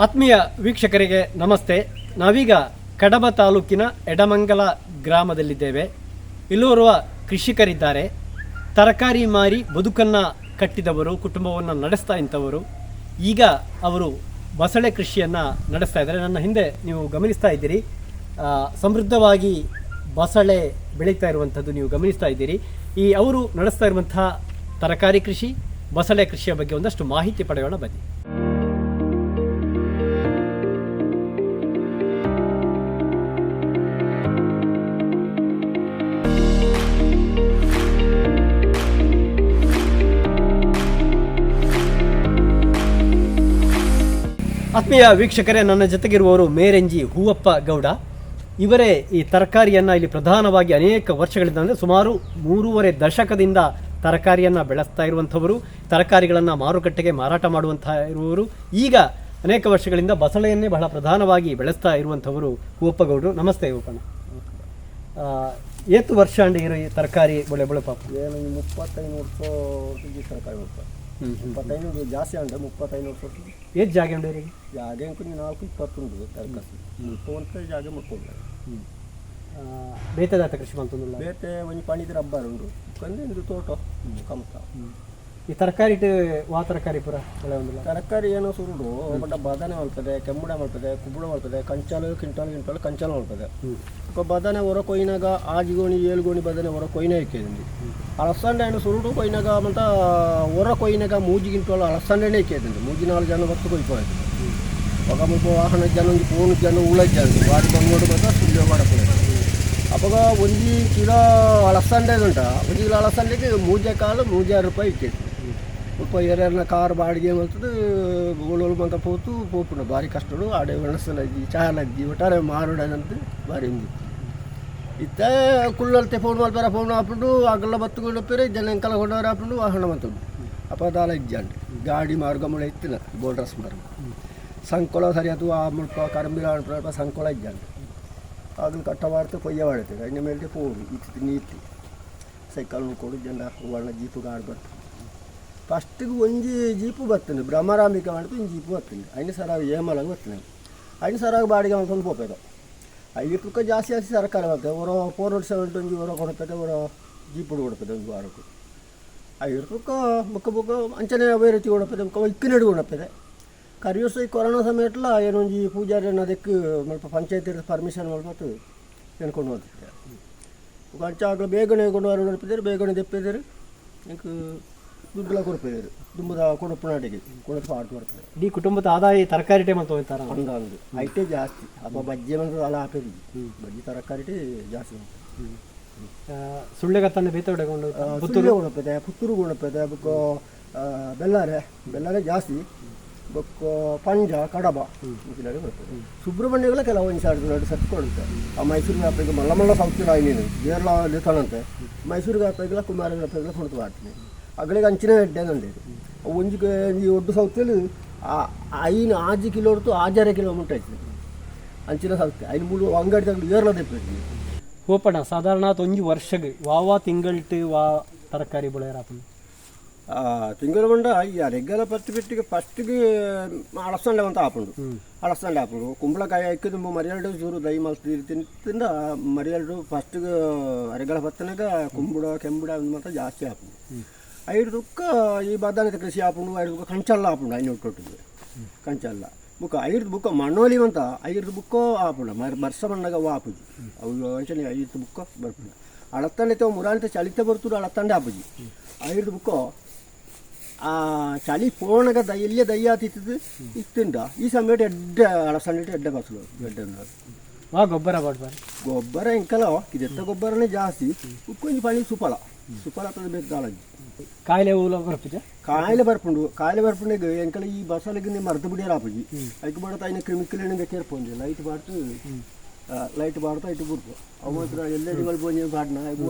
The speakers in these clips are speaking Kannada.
ಆತ್ಮೀಯ ವೀಕ್ಷಕರಿಗೆ ನಮಸ್ತೆ. ನಾವೀಗ ಕಡಬ ತಾಲೂಕಿನ ಎಡಮಂಗಲ ಗ್ರಾಮದಲ್ಲಿದ್ದೇವೆ. ಇಲ್ಲೋರ್ವ ಕೃಷಿಕರಿದ್ದಾರೆ. ತರಕಾರಿ ಮಾರಿ ಬದುಕನ್ನು ಕಟ್ಟಿದವರು, ಕುಟುಂಬವನ್ನು ನಡೆಸ್ತಾ ಇಂಥವರು. ಈಗ ಅವರು ಬಸಳೆ ಕೃಷಿಯನ್ನು ನಡೆಸ್ತಾ ಇದ್ದಾರೆ. ನನ್ನ ಹಿಂದೆ ನೀವು ಗಮನಿಸ್ತಾ ಇದ್ದೀರಿ, ಸಮೃದ್ಧವಾಗಿ ಬಸಳೆ ಬೆಳೀತಾ ಇರುವಂಥದ್ದು ನೀವು ಗಮನಿಸ್ತಾ ಇದ್ದೀರಿ. ಅವರು ನಡೆಸ್ತಾ ಇರುವಂಥ ತರಕಾರಿ ಕೃಷಿ, ಬಸಳೆ ಕೃಷಿಯ ಬಗ್ಗೆ ಒಂದಷ್ಟು ಮಾಹಿತಿ ಪಡೆಯೋಣ ಬನ್ನಿ. ಆತ್ಮೀಯ ವೀಕ್ಷಕರೇ, ನನ್ನ ಜೊತೆಗಿರುವವರು ಮೇರೆಂಜಿ ಹೂವಪ್ಪ ಗೌಡ. ಇವರೇ ಈ ತರಕಾರಿಯನ್ನು ಇಲ್ಲಿ ಪ್ರಧಾನವಾಗಿ ಅನೇಕ ವರ್ಷಗಳಿಂದ, ಅಂದರೆ ಸುಮಾರು 3.5 ದಶಕದಿಂದ ತರಕಾರಿಯನ್ನು ಬೆಳೆಸ್ತಾ ಇರುವಂಥವರು, ತರಕಾರಿಗಳನ್ನು ಮಾರುಕಟ್ಟೆಗೆ ಮಾರಾಟ ಮಾಡುವಂಥ ಇರುವವರು. ಈಗ ಅನೇಕ ವರ್ಷಗಳಿಂದ ಬಸಳೆಯನ್ನೇ ಬಹಳ ಪ್ರಧಾನವಾಗಿ ಬೆಳೆಸ್ತಾ ಇರುವಂಥವರು ಹೂವಪ್ಪ ಗೌಡರು. ನಮಸ್ತೆ ಹೂವಪ್ಪಣ್ಣ. ಏತು ವರ್ಷ ಅಂಡಿ ಇರೋ ಈ ತರಕಾರಿ ಬೆಳೆ ಪಾಪ? ಏನು 35 ವರ್ಷ ತರಕಾರಿ ಮಾಡ್ತಾರೆ. 35 ಜಾಸ್ತಿ ಅಂಡೆ 35 ವರ್ಷ. ಏತ್ ಜಾಗ ಉಂಡು ಇವರಿಗೆ? ಜಾಗ ಅಂಕು 4-20 ಉಂಟು ತರಕಾರಿ. ಮುಪ್ಪತ್ತು ಜಾಗ ಮುಟ್ಕೊಂಡು ಬೇತೆದಾತ ಕೃಷಿ ಮಾಡ್ತಂದಿಲ್ಲ. ಬೇತೆ ಒಂದು ಪಣಿದ ರಬ್ಬರ್ ಉಂಟು ಕಂದು ತೋಟ ಕಮತ. ಈ ತರಕಾರಿ ತರಕಾರಿ ಪೂರ ಬೆಳೆ ಒಂದಿಲ್ಲ. ತರಕಾರಿ ಏನೋ ಸುರುಡು ಬಟ್ ಬದನೆ ಮಾಡ್ತದೆ, ಕೆಮ್ಮುಡ ಮಾಡ್ತದೆ, ಕುಬ್ಬುಡ ಮಾಡ್ತದೆ, ಕಂಚಾಲು ಕಿಂಟಾಲು ಕಂಚಾಲು ಮಾಡ್ತದೆ. ಬದನೆ ಹೊರ ಕೊಯ್ನಾಗ 6 ಗೋಣಿ 7 ಗೋಣಿ ಬದನೆ ಹೊರ ಕೊಯ್ನ ಇಕ್ಕಿದ್ವಿ. ಅಳಸಂಡೆ ಹಣ್ಣು ಸುರುಡು ಕೊಯ್ನಾಗ ಮತ್ತ ಹೊರ ಕೊಯ್ನಾಗ 3 ಗಿಂಟಲು ಅಳಸಂಡೆನೇ ಇಕ್ಕಿದ್ವಿ. 3-4 ಜನ ಹೊತ್ತು ಕೊಯ್ಕೋಯ್ತು. ఒక 30 ವಾಹನ ಜನ ಒಂದು 4 ಜನ ಉಳಿದ ವಾಡಿ ಬಂಗೋಡು ಬಂದ ಸುಳ್ಳು ಮಾಡಕ್ಕೆ ಅವಾಗ 1 ಕಿಲೋ ಅಳಸಂಡೆ ಉಂಟ. 1 ಕಿಲೋ ಅಳಸಂಡೆಗೆ 3,500 ರೂಪಾಯಿ ಇಕ್ಕಿದ್ವಿ. ಸ್ವಲ್ಪ ಏರ್ಯಾರನ್ನ ಕಾರ್ ಬಾಡಿಗೆ ಮಾಡ್ತದೆ ಗೋಳು ಬಂತ ಪೋಪುನ ಭಾರಿ ಕಷ್ಟಗಳು. ಆಡೆ ಮೆಣಸಲಜ್ಜಿ ಚಾಲಜ್ಜಿ ಒಟ್ಟಾರೆ ಮಾರೋಡನಂತ ಭಾರಿ ಹಿಂದಿತ್ತು. ಇತ್ತ ಕುಳ್ಳಲ್ತೆ ಫೋನ್ ಮಾಡ್ತಾರೆ. ಫೋನ್ ಹಾಕೊಂಡು ಆಗಲ್ಲ ಬತ್ತುಕೊಳ್ಳಪ್ಪೇರೆ ಜನ ಎಂಕಲ ಹೊಡೋರು ಹಾಕೊಂಡು ವಾಹನ ಬಂತುಂಡು ಅಪದಾಲ ಇಜ್ಜಂಡೆ ಗಾಡಿ ಮಾರ್ಗ ಮುಳೆ ಇತ್ತಿನ ಬೋಲ್ಡ್ರಸ್ ಮಾರ್ಗ ಸಂಕೊಳ ಸರಿ ಅದು ಆ ಮುಲ್ಪ ಕರಂಬಿಲ ಅನ್ಪ ಸಂಕೊಳ ಇಜ್ಜಂಡೆ ಆಗಲು ಕಟ್ಟ ಮಾಡ್ತು ಕೊಯ್ಯ ಮಾಡ್ತೇವೆ. ಅನ್ನ ಮೇಲೆ ಫೋನ್ ಇತ್ತು ನೀತಿ ಸೈಕಲ್ ಕೊಡು ಜನ ಒಳ್ಳೆ ಜೀಪು ಗಾಡಿ ಬರ್ತದೆ. ಫಸ್ಟಿಗೆ ಒಂಜಿ ಜೀಪು ಬರ್ತದೆ, ಬ್ರಹ್ಮರಾಂಬಿಕೆ ಮಾಡ್ತು ಒಂದು ಜೀಪು ಬರ್ತದೆ. ಐದು ಸರಾಗ ಏಮಲಾಗ ಬರ್ತದೆ. ಐದು ಸರಾಗ ಬಾಡಿಗೆ ಮಾಡ್ಕೊಂಡು ಹೋಗ್ಬೇಕು. 5 ರೂಪಾಯಿ ಜಾಸ್ತಿ ಸರ್ಕಾರ ಬರ್ತದೆ. ಅವರ 470 ಒಂಜಿ ಹೊರ ಕೊಡ್ತದೆ, ಅವರ ಜೀಪು ಕೊಡ್ತದೆ ಒಂದು ವಾರಕ್ಕೆ 5 ರೂಪಾಯಿ ಬುಕ್ಕ ಅಂಚನೆ ಅವೇ ರೀತಿ ಕೊಡಪ್ಪದೆ. ಬುಕ್ಕ ಇಕ್ಕಿನಡಿ ಕೊಡಪ್ಪದೆ. ಕರಿಯೋಸ ಈ ಕೊರೋನಾ ಸಮಯಟ್ಲ ಏನೊಂಜಿ ಪೂಜಾರಿ ಅದಕ್ಕೆ ಸ್ವಲ್ಪ ಪಂಚಾಯತಿ ಪರ್ಮಿಷನ್ ಮಾಡ್ಬೋದು ಎನ್ಕೊಂಡು ಹೋಗ್ತಿದ್ದೆ. ಅಂಚ ಆಗಲು ಬೇಗನೆ ಕೊಂಡು ಹೊರ ನೋಡ್ತಿದ್ದಾರೆ, ಬೇಗನೆ ತೆಪ್ಪಿದ್ದಾರೆ. எனக்கு ದುಡ್ಡೆಲ್ಲ ಕೊಡ್ತಿದ್ದಾರೆ. ತುಂಬದ ಕೊಡಪ್ಪು ನಾಟಿಗೆ ಕೊಡಪ್ಪ ಆಟ ಮಾಡ್ತಾರೆ. ಇಡೀ ಕುಟುಂಬದ ಆದಾಯ ತರಕಾರಿ ಟೇ ಅಂತ ಹೋಗ್ತಾರ ಹಂಗಂದು ಐಟೇ ಜಾಸ್ತಿ. ಅಪ್ಪ ಬಜ್ಜಿ ಬಂದು ಅಲ್ಲ ಹಾಕಿದ್ವಿ. ಬಜ್ಜಿ ತರಕಾರಿ ಜಾಸ್ತಿ ಸುಳ್ಳೆಗತ್ತನ್ನು ಬೇತೆ ಹೊಡೆಕೊಂಡು ಪುತ್ತೂರು ಕೊಡಪ್ಪದೆ, ಪುತ್ತೂರು ಕೊಡಪ್ಪದೆ. ಬುಕ್ಕ ಬೆಲ್ಲಾರೆ ಜಾಸ್ತಿ. ಬುಕ್ಕ ಪಂಜ ಕಡಬ ಬರ್ತದೆ. ಸುಬ್ರಹ್ಮಣ್ಯಗಳ ಕೆಲವು ಒಂದು ಎರಡು ಸತ್ತು ಕೊಡುತ್ತೆ. ಆ ಮೈಸೂರಿಗೆ ಹಾಪಿಗೆ ಮಲ್ಲ ಸೌತಿಲ್ಲ ಇನ್ನೇನು ಬೇರೆಲ್ಲ ಲಿತಾನಂತೆ. ಮೈಸೂರಿಗೆ ಹಾಪಿಗೆಲ್ಲ ಕುಮಾರ ಹಾಪಿಗೆಲ್ಲ ಕೊಡ್ತು ಮಾಡ್ತೀನಿ. ಅಗಳಿಗೆ ಅಂಚಿನ ಎಡ್ಡೆ ನಂದೇದು ಒಂಜಿಗೆ ಈ ಒಡ್ಡು ಸೌತಿಯಲ್ಲಿ 5 ಕಿಲೋ ಹೊರತು 6 ಕಿಲೋಮೀಟರ್ ಆಯ್ತದೆ ಅಂಚಿನ ಸೌತೆ. 3 ಅಂಗಡಿ ತಗೊಂಡು ಏರ್ಲ ತೆಪ್ಪಿದ್ವಿ. ಹೋಪಣ ಸಾಧಾರಣ ಒಂಜಿ ವರ್ಷಗೆ ವಾವ ತಿಂಗಳಿಟ್ಟು ವಾ ತರಕಾರಿ ಬೆಳೆಯರಾಪಣ ತಿಂಗಳು ಬಂಡ ರೆಗ್ಗಲ ಪಟ್ಟಿಗೆ ಫಸ್ಟಿಗೆ ಅಳಸಂಡೆ ಅಂತ ಹಾಕೊಂಡು ಅಳಸಂಡೆ ಹಾಕೊಂಡು ಕುಂಬಳಕಾಯಿ ಹಾಕಿದ್ದು ಮರಿಯಲ್ಡು ಚೂರು ದೈ ಮಲ್ತಿ ತಿಂದ ಮರಿಯಲ್ಡು ಫಸ್ಟಿಗೆ ಅರೆಗಲ ಪತ್ತನಾಗ ಕುಂಬುಡ ಕೆಂಬುಡ ಅಂದ್ ಮಾತ್ರ ಜಾಸ್ತಿ ಹಾಕೊಂಡು 5 ರೂಪಾಯಿ ಈ ಬದಾನದ ಕೃಷಿ ಹಾಕೊಂಡು 5 ರೂಪಾಯಿ ಕಂಚಲ್ಲ ಹಾಕೊಂಡು 5 ಕೊಟ್ಟಿದ್ವಿ ಕಂಚಲ್ಲ ಬುಕ್ಕ 5 ಬುಕ್ಕ ಮಣ್ಣೋಲಿ ಅಂತ 5 ಬುಕ್ಕ ಹಾಪುಂಡ ಬರ್ಸ ಮಣ್ಣಾಗ ಹಾಪುಜಿ ಅವು ಅಂಚನೆ 5 ಬುಕ್ಕ ಬರ್ಪುಂಡ ಅಳತ್ತಂಡೆ ತಗೋ ಮುರಾಂತೆ ಚಳಿತ ಬರ್ತುಡು ಅಳತ್ತಂಡೆ ಹಾಪುಜಿ 5 ಬುಕ್ಕ ಆ ಚಳಿ ಪೋಣಗ ಎಲ್ಲಿಯ ದಯ್ಯ ತಿತ್ತಿದ್ದು ಇತ್ತಿಂದ ಈ ಸಮಯ ಎಡ್ಡೆ ಅಳಸಂಡೆ ಎಡ್ಡೆ ಬಸ್ಲು ಎಡ್ಡೆ ಗೊಬ್ಬರ ಮಾಡ್ಬಾರ್ದು. ಗೊಬ್ಬರ ಎಂಕಲ ಇದೆತ್ತ ಗೊಬ್ಬರನೇ ಜಾಸ್ತಿ. ಉಕ್ಕೊಂದು ಪಣಿ ಸುಫಲ ತದ ಬೇಕು ದಾಳಜ್ಜಿ ಕಾಯಿಲೆ ಹೂಲ ಬರ್ಪಿದೆ. ಕಾಯಿಲೆ ಬರ್ಪುಂಡಿಗೆ ಎಂಕಲ ಈ ಬಸಲಿಗೆ ಮರ್ದು ಬಿಡಿಯಾರ ಹಾಪುಜಿ ಅದಕ್ಕೆ ಬಡತ ಐನ ಕ್ರಿಮಿಕಲ್ ಕೇರ್ಪೊಂದು ಲೈಟ್ ಬಾಡ್ತಾ ಇಟ್ಟು ಬಿಡ್ತು. ಅವು ಮಾತ್ರ ಎಲ್ಲೆಡಿ ಬಲ್ಬ್ ಒಂದು ಬಾಡ್ನ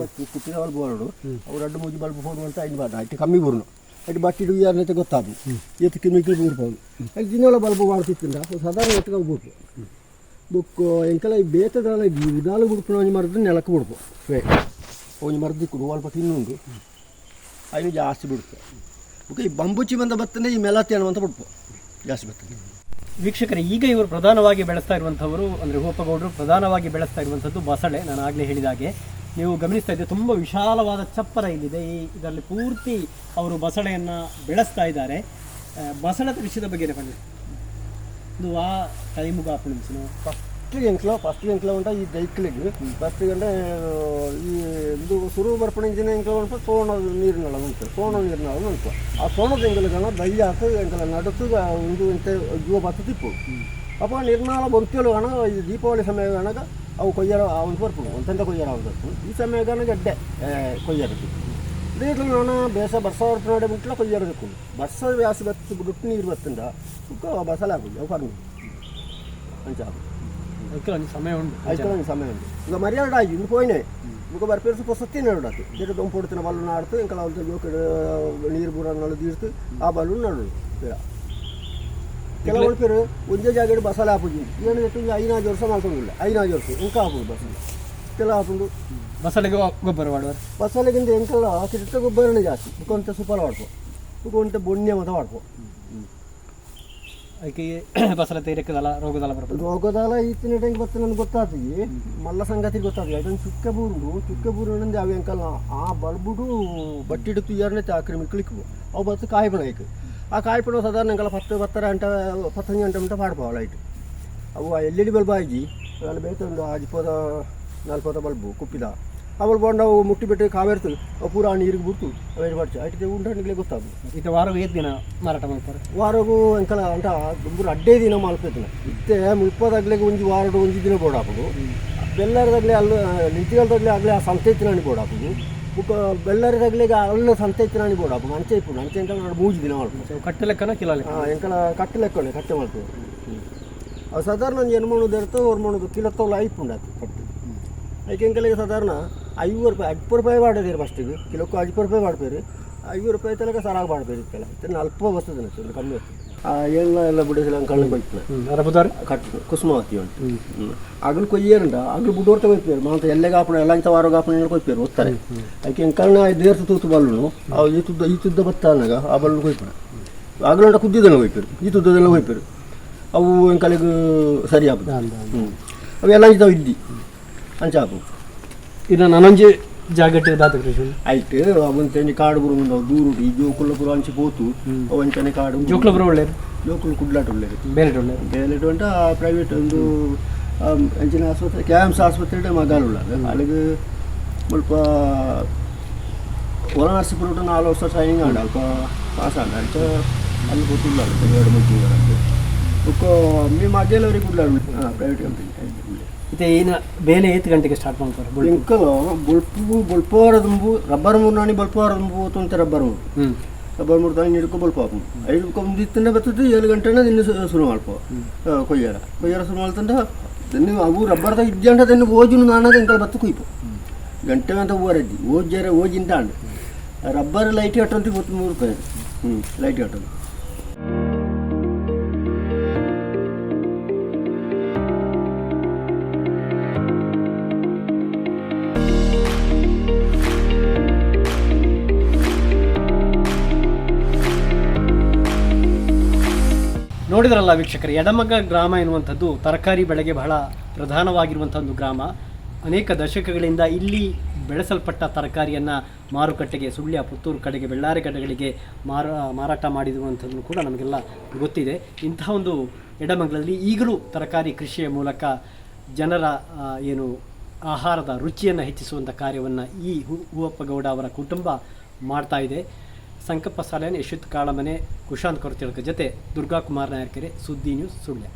ಕುಪ್ಪಿನ ಬಲ್ಬ್ ಬರೋಡು ಅವ್ರು 2-3 ಬಲ್ಬ್ ಫೋನ್ ಮಾಡ್ತಾ ಐದು ಬಾಡ್ನ ಐಟು ಕಮ್ಮಿ ಬರೋಣ ಐಟು ಬಟ್ಟಿಡು ಯಾರನೈತೆ ಗೊತ್ತಾದು ಎತ್ತು ಕೆಮಿಕಲ್ ಬೀರ್ಬೋದು. ಅದು ದಿನಗಳ ಬಲ್ಬ್ ಮಾಡ್ತಿತ್ತಿಂದ ಸಾಧಾರಣ ಎತ್ತುಗ ಬಿಡ್ತು. ಬುಕ್ ಎಂಕಲ ಈ ಬೇತದಾಲ ಉದಾಲು ಬಿಡ್ಪು ಒಂಜಿ ಮರದ್ದು ನೆಲಕ್ಕೆ ಬಿಡ್ಪು ಒಂಜಿ ಮರದ್ದು ಕುಡು ಅಲ್ಪ ತಿನ್ನುಂಡು ಐನು ಜಾಸ್ತಿ ಬಿಡ್ತು. ಬುಕ್ ಈ ಬಂಬುಚ್ಚಿ ಬಂದ ಬತ್ತಂದ್ರೆ ಈ ಮೆಲತ್ತಿ ಅನ್ನುವಂತ ಬಿಡ್ಪು ಜಾಸ್ತಿ ಬರ್ತದೆ. ವೀಕ್ಷಕರೇ, ಈಗ ಇವರು ಪ್ರಧಾನವಾಗಿ ಬೆಳೆಸ್ತಾ ಇರುವಂಥವರು ಅಂದರೆ ಹೂಪಗೌಡರು ಪ್ರಧಾನವಾಗಿ ಬೆಳೆಸ್ತಾ ಇರುವಂಥದ್ದು ಬಸಳೆ. ನಾನು ಆಗಲೇ ಹೇಳಿದ ಹಾಗೆ ನೀವು ಗಮನಿಸ್ತಾ ಇದ್ದೆ, ತುಂಬ ವಿಶಾಲವಾದ ಚಪ್ಪರ ಇಲ್ಲಿದೆ. ಇದರಲ್ಲಿ ಪೂರ್ತಿ ಅವರು ಬಸಳೆಯನ್ನು ಬೆಳೆಸ್ತಾ ಇದ್ದಾರೆ. ಬಸಳದ ವಿಷಯದ ಬಗ್ಗೆ ಬನ್ನಿ. ಇದು ಆ ಟೈಮ್ಗೆ ಆಪಣಿಸಿನ ಫಸ್ಟ್ ಎಂಕ್ಲ ಉಂಟ ಈ ದೈಕ್ಲಿಗೆ ಫಸ್ಟ್ ಗಂಟೆ ಈ ಇದು ಸುರು ಬರ್ಪಣಿಂಚಿನ ಎಂಕ್ಲ ಉಂಟು ಸೋಣ ನೀರಿನಳ ಉಂಟು, ಸೋಣ ನೀರಿನಳ ಉಂಟು. ಆ ಸೋಣದ ಎಂಕಲಗನ ದಯ್ಯ ಹಾಕಿ ಎಂಕಲ ನಡುತ್ತು ಒಂದು ಇಂತ ಜೀವ ಬತ್ತು ತಿಪ್ಪು ಅಪ್ಪ ನಿರ್ನಾಳ ಬೊಂತಿಯಲು ಗಣ ಈ ದೀಪಾವಳಿ ಸಮಯ ಗಣಗ ಅವು ಕೊಯ್ಯರ ಒಂದು ಬರ್ಪು ಒಂತೆಂತ ಕೊಯ್ಯರ ಆಗುದು. ಈ ಸಮಯ ಗಣ ಗಡ್ಡೆ ಕೊಯ್ಯರದು ನೀರು ನಾನು ಬೇಸ ಬರ್ಸ ಹೊರಪುನಾಡೆ ಮುಟ್ಲ ಕೊಯ್ಯರದಕ್ಕೂ ಬರ್ಸ ವ್ಯಾಸ ಬತ್ತು ಬಿಟ್ಟು ನೀರು ಬತ್ತಿಂದ ಬಸಳೆ ಆಗುದು ಅವು ಕರ್ಮಿ ಅಂಚ ಸಮಯ ಉಂಟು, ಆಯ್ತು ಸಮಯ ಉಂಟು. ಈಗ ಮರ್ಯಾದ ಆಗಿ ಇನ್ನು ಪೋಯ್ನೆ ಈಗ ಬರ್ಪೇರ್ಸು ಪೊಸತ್ತಿ ನಡುಡಾತು ಜೊತೆ ದೊಂಪು ಹೊಡ್ತಿನ ಬಲ್ಲು ನಾಡ್ತು ಎಂಕಲ ಒಂದು ನೀರು ಬೂರ ನಡು ತೀರ್ತು ಆ ಬಲ್ಲು ನಡು ಕೆಲವು ಪೇರು ಒಂದೇ ಜಾಗ ಬಸಳೆ ಹಾಕುದು ಏನು ಎಷ್ಟು 5 ವರ್ಷ ಮಾಡ್ಕೊಂಡಿಲ್ಲ 5 ವರ್ಷ ಇಂಕ ಹಾಕುದು ಬಸಳೆ ಕೆಲ ಹಾಕೊಂಡು ಬಸಳೆಗೆ ಗೊಬ್ಬರ ಮಾಡುವ ಬಸಳೆಗಿಂತ ಎಂಕಲ್ಲ ಕಿಟ್ಟ ಗೊಬ್ಬರನೇ ಜಾಸ್ತಿ ಬುಕೊಂತ ಸೂಪರ್ ಮಾಡ್ಕೊ ಬುಕೊಂತ ಬೊಣ್ಣೆ ಮತ ಮಾಡ್ಕೊ ಅದಕ್ಕೆ ಬಸಳೆ ತೈರಕ್ಕದಲ್ಲ ರೋಗದಲ್ಲ ಬರ್ತದೆ. ರೋಗದಲ್ಲ ಈತಿನ ಟೈಮ್ ಬರ್ತದೆ ನನಗೆ ಗೊತ್ತಾಗ್ತದೆ ಮಲ್ಲ ಸಂಗತಿ ಗೊತ್ತಾಗ್ತದೆ. ಅದೊಂದು ಚುಕ್ಕ ಬೂರು ಅವು ಎಂಕಲ್ಲ ಆ ಬಲ್ಬಿಟ್ಟು ಬಟ್ಟಿಟ್ಟು ತುಯ್ಯಾರನೇ ಆಕ್ರಮಿ ಕ್ಲಿಕ್ಕು ಅವು ಬತ್ತು ಕಾಯಿಪಣ ಆಯ್ತು. ಆ ಕಾಯಿಪಣ ಸಾಧಾರಣ ಎಂಕಲ್ಲ 10 ಗಂಟೆ 15 ಗಂಟೆ ಮಿಂಟ ಪಾಡ್ಪೋ ಲೈಟ್ ಅವು LED ಬಲ್ಬ್ ಆಗಿ ಅಲ್ಲಿ ಬೇಯ್ತಂಡು 40 ಬಲ್ಬು ಕುಪ್ಪಿದ ಅವಳು ಬಂದು ಅವು ಮುಟ್ಟಿ ಬಿಟ್ಟು ಕಾವೇರ್ತದೆ ಅವು ಪೂರ ನೀರಿಗೆ ಬಿಡ್ತು ಅವೇನು ಮಾಡ್ತೀವಿ ಆಯ್ತು ಉಂಟನಿಗೆ ಗೊತ್ತಾಗ್ತದೆ. ಈಗ ವಾರಗೂ 8 ದಿನ ಮಾರಾಟ ಮಾಡ್ತಾರೆ. ವಾರಗೂ ಎಂಕಲ ಅಂಟ ಒಬ್ಬರು ಅಡ್ಡೇ ದಿನ ಮಲ್ಪೈತಿನ ಇತ್ತೆ ಮುಲ್ಪದಾಗ್ಲಿಗೆ ಒಂಜಿ ವಾರಡು ಒಂಜಿ ದಿನ ಬೋರ್ಡ್ ಹಾಕೋದು ಬೆಲ್ಲರದಾಗಲಿ ಅಲ್ಲಿ ನಿಂತಿಗಲ್ದಾಗಲಿ ಆಗಲಿ ಆ ಸಂತೆ ಇತ್ತಿನಾಣಿ ಬೋರ್ಡ್ ಹಾಕೋದು ಬುಕ್ ಬೆಲ್ಲರದಾಗ್ಲಿಗೆ ಅಲ್ಲ ಸಂತೆ ಇತ್ತಿನಾಣಿ ಬೋರ್ಡ್ ಹಾಕೋದು ಅಂಚೆ ಇಪ್ಪು ಅಂಚೆ ಎಂಕಲ್ 3 ದಿನ ಮಾಡ್ಬೋದು. ಕಟ್ಟೆ ಲೆಕ್ಕನ ಕಿಲೋ ಎಂಕಲ ಕಟ್ಟು ಲೆಕ್ಕನೆ ಕಟ್ಟೆ ಮಾಡ್ತೀವಿ. ಅವು ಸಾಧಾರಣ ಒಂದು ಏನು ಮಾಡೋದು ಇರ್ತವೆ ಅವ್ರು ಮಾಡೋದು ಕಿಲತ್ತವಲ್ಲ ಐಪುಂಡು ಅದು ಕಟ್ಟು ಅದಕ್ಕೆ ಎಂಕಲಿಗೆ ಸಾಧಾರಣ 50 ರೂಪಾಯಿ 10 ರೂಪಾಯಿ ಬಾಡೋದಿರು ಫಸ್ಟಿಗೆ ಕಿಲೋಕ್ಕೂ 10 ರೂಪಾಯಿ ಬಾಡ್ಬೇರು 50 ರೂಪಾಯಿ ತನಕ ಸರಾಗಿ ಬಾಡ್ಬೇರು ಇತ್ತಲ್ಲ ಇನ್ನು ಅಲ್ಪ ಬರ್ತದೆ ಒಂದು ಕಮ್ಮಿ ಇರ್ತದೆ ಎಲ್ಲ ಬಿಡಿಸಿಲ್ಲ ಕಳ್ಳಿ ಕೊಯ್ತು ಕಟ್ಟು ಕುಸುಮಾವತಿ ಉಂಟು ಆಗಲು ಕೊಯ್ಯೇರುಂಟ ಆಗಲು ಬುಡೋರ್ತ ಕೊಯ್ಪೇರು ಮಾಂತ ಎಲ್ಲೆಗೆ ಹಾಪಣ ಎಲ್ಲ ಇಂಥ ವಾರ ಹಾಪಣ ಕೊಯ್ಪೇರು ಓದ್ತಾರೆ ಅದಕ್ಕೆ ಎಂಕಲ್ನ ದೇರ್ತು ತೂತು ಬಲ್ಲು ಅವು ಈ ತುದ್ದ ಬತ್ತಾನಾಗ ಆ ಬಲ್ಲು ಕೊಯ್ಪಣ ಆಗಲಂಟ ಕುದ್ದಿದ್ದೆಲ್ಲ ಕೊಯ್ಪೇರು ಈ ತುದ್ದದೆಲ್ಲ ಕೊಯ್ಪೇರು ಅವು ಎಂಕಲಿಗೆ ಸರಿ ಹಾಪುದು ಅವೆಲ್ಲ ಇದ್ದಾವೆ ಇದ್ದಿ ಅಂಚಾಪು ಇದು ನನಂಜಿ ಜಾಗಟ್ಟೆ ದಾತ ಕೃಷಿ ಆಯ್ತು ಅವಂತೇನೆ ಕಾಡು ಬರು ಮುಂದೆ ದೂರು ಈ ಜೋಕುಲ್ಲಪುರ ಅಂಚೆ ಪೋತು ಅವಂತೇನೆ ಕಾಡು ಜೋಕ್ಲಪುರ ಒಳ್ಳೆಯದು ಜೋಕುಲು ಕುಡ್ಲಾಟ ಒಳ್ಳೆಯದು ಬೇರೆ ಒಳ್ಳೆಯದು ಬೇರೆ ಉಂಟ ಪ್ರೈವೇಟ್ ಒಂದು ಅಂಚಿನ ಆಸ್ಪತ್ರೆ ಕ್ಯಾಮ್ಸ್ ಆಸ್ಪತ್ರೆ ಮಗಾಲುಳ್ಳ ಅಲ್ಲಿಗೆ ಸ್ವಲ್ಪ ಹೊರ ನರಸೀಪುರ 4 ವರ್ಷ ಟ್ರೈನಿಂಗ್ ಆಡ ಅಲ್ಪ ಪಾಸ್ ಆಡ ಅಂತ ಅಲ್ಲಿ ಗೊತ್ತಿಲ್ಲ 2-3 ತಿಂಗಳು మీ మధ్యలోకి కుడ్లాడు ప్రైవేట్ కంపెనీ అయితే ఈయన ಬೇಲೆ 8 ಗಂಟೆಗೆ ಸ್ಟಾರ್ಟ್ ಮಾಡ್ತಾರೆ ಇಂಕಲು ಬಲ್ಪು ಹೊರದಂಬು ರಬ್ಬರ್ ಮೂರ್ನಾಣಿ ಬಲ್ಪು ಹೊರದಂಬು ಹೋತಂತೆ ರಬ್ಬರ್ ಮೂರು ತಾಯಿ ಹಿಡ್ಕೊ ಬಲ್ಪ 5 ದಿತ್ತಿಂದ ಬರ್ತದೆ 7 ಗಂಟೆನ ದಿನ ಶುರು ಮಾಡ್ಕೊ ಕೊಯ್ಯಾರ ಶುರು ಮಾಡ್ತಂಡ ದನ್ನು ಅವು ರಬ್ಬರ್ದಾಗ ಇದ್ದಂಟ ದನ್ನು ಓಜುನು ನಾನಾಗ ಇಂಕಲ್ ಬತ್ತು ಕುಯ್ಪು ಗಂಟೆ ಅಂತ ಓರದ್ದಿ ಓಜಿಂದ ಅಂಡು ರಬ್ಬರ್ ಲೈಟ್ ಹಟ್ಟಂತ 23 ರೂಪಾಯಿ ಲೈಟ್ ಹಟ್ಟದು. ನೋಡಿದ್ರಲ್ಲ ವೀಕ್ಷಕರೇ, ಎಡಮಗ ಗ್ರಾಮ ಎನ್ನುವಂಥದ್ದು ತರಕಾರಿ ಬೆಳೆಗೆ ಬಹಳ ಪ್ರಧಾನವಾಗಿರುವಂಥ ಒಂದು ಗ್ರಾಮ. ಅನೇಕ ದಶಕಗಳಿಂದ ಇಲ್ಲಿ ಬೆಳೆಸಲ್ಪಟ್ಟ ತರಕಾರಿಯನ್ನು ಮಾರುಕಟ್ಟೆಗೆ ಸುಳ್ಯ ಪುತ್ತೂರು ಕಡೆಗೆ ಬೆಳ್ಳಾರಿ ಕಡೆಗಳಿಗೆ ಮಾರಾಟ ಮಾಡಿರುವಂಥದ್ದು ಕೂಡ ನಮಗೆಲ್ಲ ಗೊತ್ತಿದೆ. ಇಂತಹ ಒಂದು ಎಡಮಂಗಲದಲ್ಲಿ ಈಗಲೂ ತರಕಾರಿ ಕೃಷಿಯ ಮೂಲಕ ಜನರ ಏನು ಆಹಾರದ ರುಚಿಯನ್ನು ಹೆಚ್ಚಿಸುವಂಥ ಕಾರ್ಯವನ್ನು ಈ ಹೂವಪ್ಪಗೌಡ ಅವರ ಕುಟುಂಬ ಮಾಡ್ತಾ ಇದೆ. ಸಂಕಪ್ಪ ಸಾಲೇನ್, ಯಶವಂತ್ ಕಾಳಮನೆ, ಕುಶಾಂತ್ ಕೊರತಿಳಕ ಜೊತೆ ದುರ್ಗಾಕುಮಾರ್ ನಾಯಕರೆ, ಸುದ್ದಿ ನ್ಯೂಸ್ ಸುಳ್ಯ.